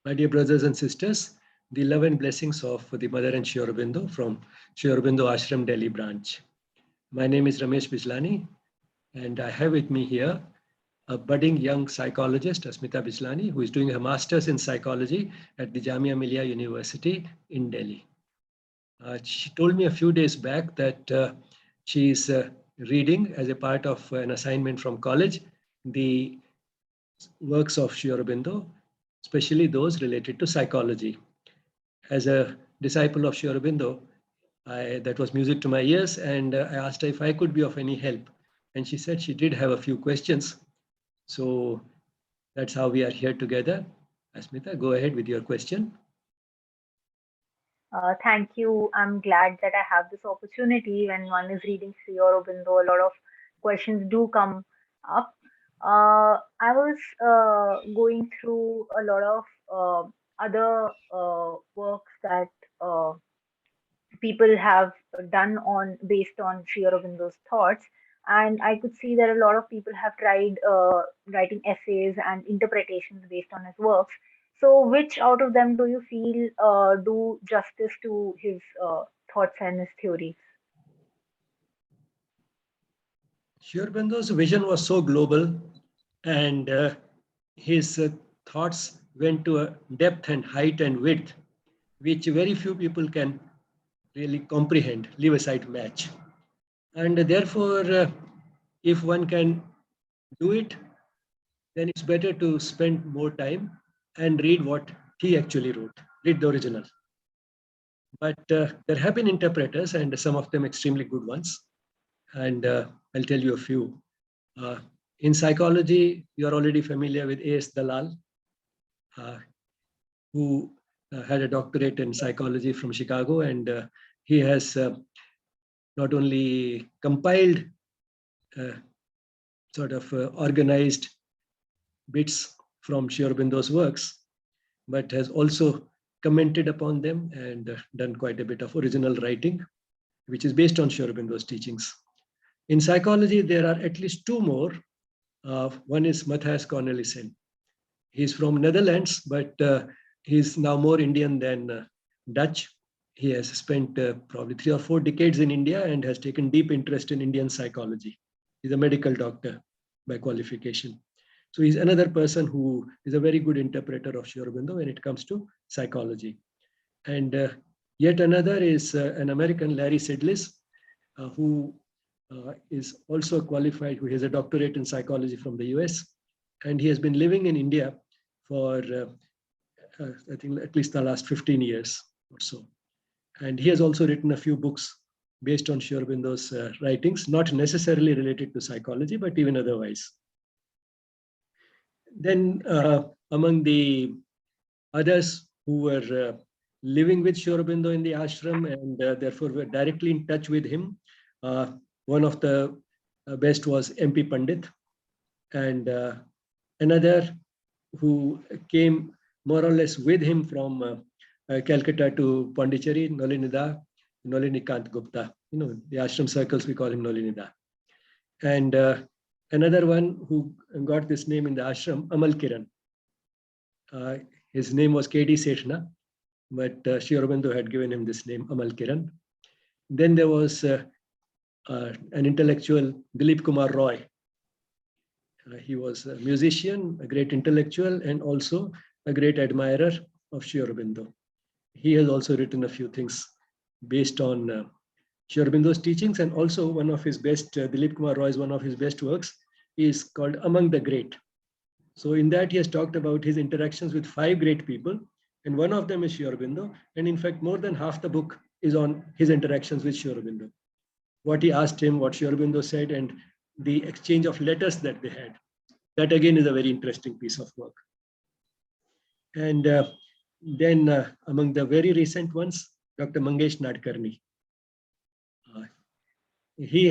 My dear brothers and sisters, the love and blessings of the Mother and Sri Aurobindo from Sri Aurobindo Ashram Delhi branch. My name is Ramesh Bijlani, and I have with me here a budding young psychologist, Asmita Bijlani, who is doing her master's in psychology at the Jamia Millia University in Delhi. She told me a few days back that she is reading as a part of an assignment from college the works of Sri Aurobindo, especially those related to psychology. As a disciple of Sri Aurobindo, that was music to my ears, and I asked her if I could be of any help. And she said she did have a few questions. So that's how we are here together. Asmita, go ahead with your question. Thank you. I'm glad that I have this opportunity. When one is reading Sri Aurobindo, a lot of questions do come up. I was going through a lot of other works that people have done on based on Sri Aurobindo's thoughts, and I could see that a lot of people have tried writing essays and interpretations based on his works. So, which out of them do you feel do justice to his thoughts and his theories? Sri Aurobindo's vision was so global, and his thoughts went to a depth and height and width, which very few people can really comprehend, leave aside match. And therefore, if one can do it, then it's better to spend more time and read what he actually wrote, read the original. But there have been interpreters, and some of them extremely good ones. And I'll tell you a few. Uh, in psychology, you're already familiar with A.S. Dalal, who had a doctorate in psychology from Chicago, and he has not only compiled uh, sort of organized bits from Sri Aurobindo's works, but has also commented upon them and done quite a bit of original writing, which is based on Sri Aurobindo's teachings. In psychology, there are at least two more. One is Matthias Cornelissen. He's from Netherlands, but he's now more Indian than Dutch. He has spent probably 3 or 4 decades in India and has taken deep interest in Indian psychology. He's a medical doctor by qualification. So he's another person who is a very good interpreter of Sri Aurobindo when it comes to psychology. And yet another is an American, Larry Sidlis, who is also qualified, who has a doctorate in psychology from the US. And he has been living in India for, I think, at least the last 15 years or so. And he has also written a few books based on Sri Aurobindo's writings, not necessarily related to psychology, but even otherwise. Then among the others who were living with Sri Aurobindo in the ashram and therefore were directly in touch with him, one of the best was M.P. Pandit, and another who came more or less with him from Calcutta to Pondicherry, Nolinikant Gupta. You know, the ashram circles, we call him Nolinida. And another one who got this name in the ashram, Amal Kiran. His name was K.D. Sethna, but Sri Aurobindo had given him this name, Amal Kiran. Then there was an intellectual, Dilip Kumar Roy. He was a musician, a great intellectual, and also a great admirer of Sri Aurobindo. He has also written a few things based on Sri Aurobindo's teachings, and also one of his best, Dilip Kumar Roy's one of his best works is called Among the Great. So in that he has talked about his interactions with 5 great people, and one of them is Sri Aurobindo, and in fact more than half the book is on his interactions with Sri Aurobindo. What he asked him, what Sri Aurobindo said, and the exchange of letters that they had. That again is a very interesting piece of work. And then among the very recent ones, Dr. Mangesh Nadkarni. He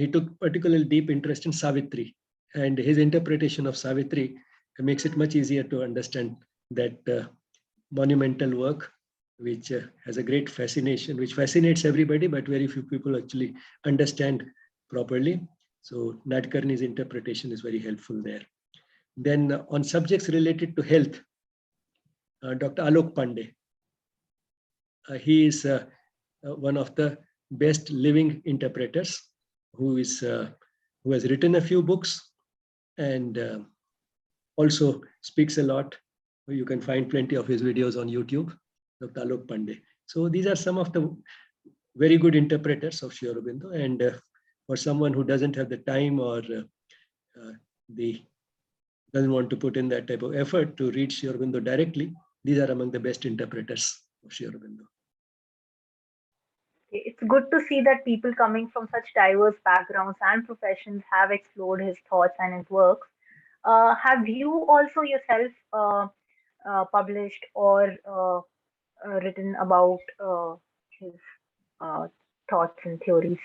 took particularly deep interest in Savitri, and his interpretation of Savitri makes it much easier to understand that monumental work, which has a great fascination, which fascinates everybody, but very few people actually understand properly. So Nadkarni's interpretation is very helpful there. Then on subjects related to health, Dr. Alok Pandey. He is one of the best living interpreters who has written a few books and also speaks a lot. You can find plenty of his videos on YouTube, Dr. Alok Pandey. So these are some of the very good interpreters of Sri Aurobindo. And for someone who doesn't have the time or the doesn't want to put in that type of effort to read Sri Aurobindo directly, these are among the best interpreters of Sri Aurobindo. It's good to see that people coming from such diverse backgrounds and professions have explored his thoughts and his works. Have you also yourself published or written about his uh, thoughts and theories?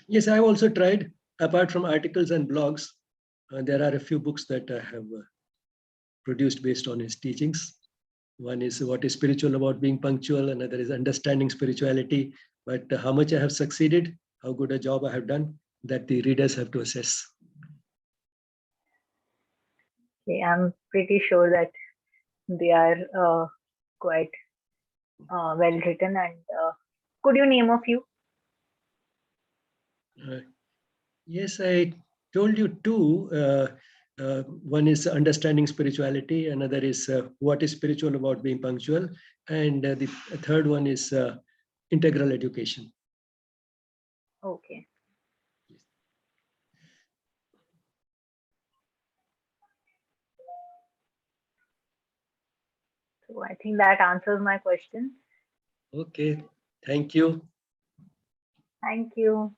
Yes, I've also tried. Apart from articles and blogs, there are a few books that I have produced based on his teachings. One is What is Spiritual About Being Punctual, another is Understanding Spirituality. But how much I have succeeded, how good a job I have done, that the readers have to assess. Okay, I'm pretty sure that they are quite well written. And could you name a few? Yes, I told you two. One is Understanding Spirituality, another is What is Spiritual About Being Punctual, and the third one is Integral Education. Okay. So I think that answers my question. Okay, thank you. Thank you.